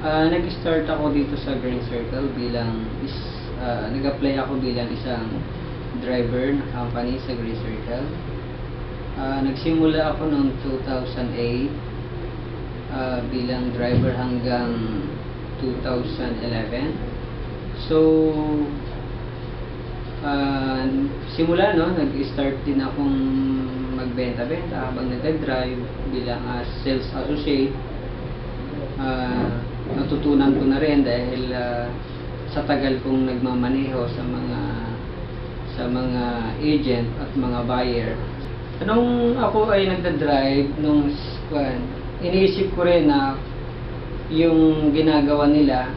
Nag-start ako dito sa Green Circle bilang nag-apply ako bilang isang driver na company sa Green Circle. Nagsimula ako noong 2008 bilang driver hanggang 2011. So, simula nag-start din akong magbenta-benta habang nag-drive bilang sales associate. Natutunan ko na rin dahil sa tagal kong nagmamaneho sa mga agent at mga buyer. Nung ako ay nagda-drive iniisip ko rin na yung ginagawa nila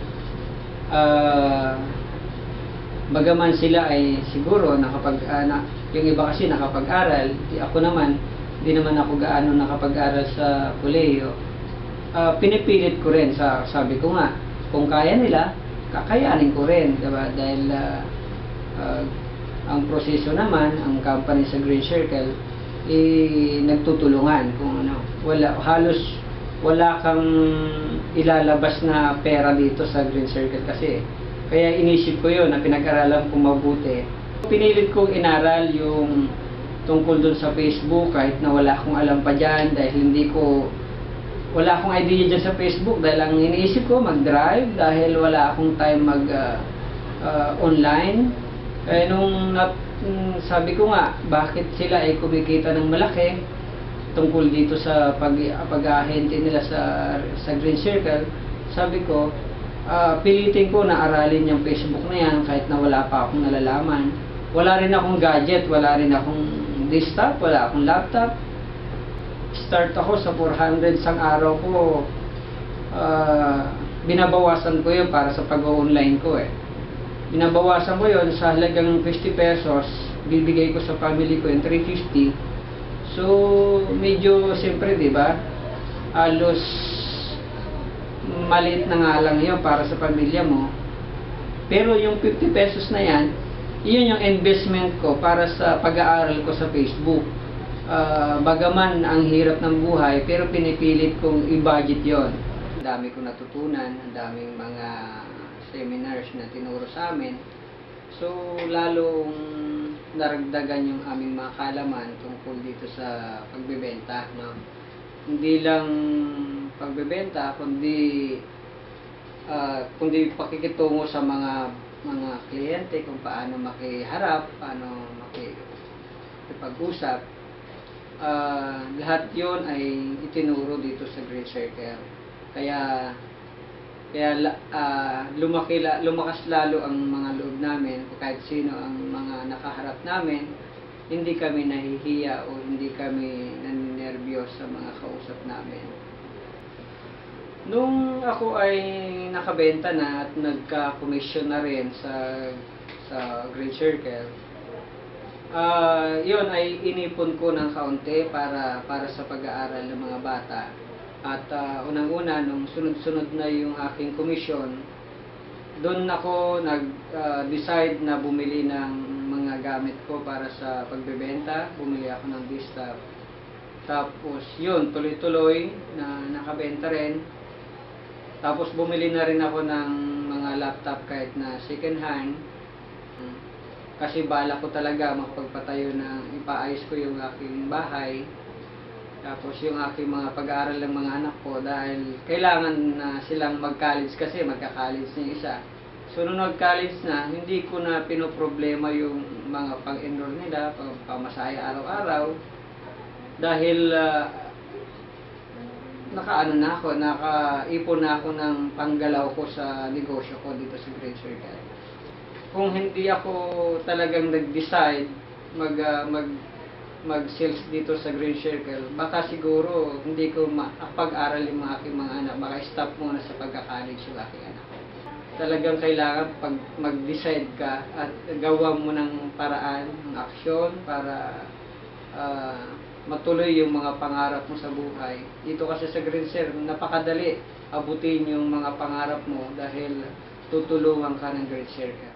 bagaman sila ay siguro yung iba kasi nakapag-aral, ako naman hindi naman ako gaano nakapag-aral sa kolehiyo. Pinipilit ko rin, sabi ko nga, kung kaya nila, kakayanin ko rin, diba? Dahil ang proseso naman, ang company sa Green Circle, nagtutulungan kung halos wala kang ilalabas na pera dito sa Green Circle kasi. Kaya inisip ko yun na pinag-aralan kong mabuti. Pinilit kong inaral yung tungkol dun sa Facebook kahit na wala akong alam pa dyan dahil wala akong idea dyan sa Facebook dahil ang iniisip ko mag-drive dahil wala akong time online. Kaya sabi ko nga, bakit sila ay kumikita ng malaki tungkol dito sa pag-ahente nila sa Green Circle. Sabi ko, pilitin ko na aralin yung Facebook na yan kahit na wala pa akong nalalaman. Wala rin akong gadget, wala rin akong desktop, wala akong laptop. Start ako sa 400 sang araw ko, binabawasan ko yun para sa pag-online ko binabawasan ko yun sa halagang 50 pesos, bibigay ko sa family ko yung 350. So medyo siyempre diba, halos maliit na nga lang yun para sa pamilya mo, pero yung 50 pesos na yan, yun yung investment ko para sa pag-aaral ko sa Facebook. Bagaman ang hirap ng buhay, pero pinipilit kong i-budget yon. Ang dami kong natutunan, ang daming mga seminars na tinuro sa amin. So, lalong naragdagan yung aming mga kaalaman tungkol dito sa pagbebenta. Hindi lang pagbebenta, kundi pakikitungo sa mga kliyente kung paano makiharap, paano makipag-usap. Lahat yon ay itinuro dito sa Green Circle. Kaya lumakas lalo ang mga loob namin. Kahit sino ang mga nakaharap namin, hindi kami nahihiya o hindi kami naninervyos sa mga kausap namin. Nung ako ay nakabenta na at nagka-commission na rin sa Green Circle, yun ay inipon ko ng kaunti para sa pag-aaral ng mga bata. At unang-una, nung sunod-sunod na yung aking komisyon, doon ako nag-decide na bumili ng mga gamit ko para sa pagbebenta. Bumili ako ng desktop. Tapos yun, tuloy-tuloy na nakabenta rin. Tapos bumili na rin ako ng mga laptop kahit na second hand. Kasi bala ko talaga makapagpatayo na ipaayos ko yung aking bahay. Tapos yung aking mga pag-aaral ng mga anak ko dahil kailangan na silang mag-college kasi magka-college na isa. So nung nag-college na, hindi ko na pinoproblema yung mga pag-enroll nila, pamasahe araw-araw. Dahil nakaipon na ako ng panggalaw ko sa negosyo ko dito sa Green Circle. Kung hindi ako talagang nag-decide mag-sales dito sa Green Circle, baka siguro hindi ko pag-aral yung mga aking mga anak, baka stop muna sa pagka-college yung aking anak. Talagang kailangan pag mag-decide ka at gawa mo ng paraan, ng aksyon para matuloy yung mga pangarap mo sa buhay. Dito kasi sa Green Circle, napakadali abutin yung mga pangarap mo dahil tutulungan ka ng Green Circle.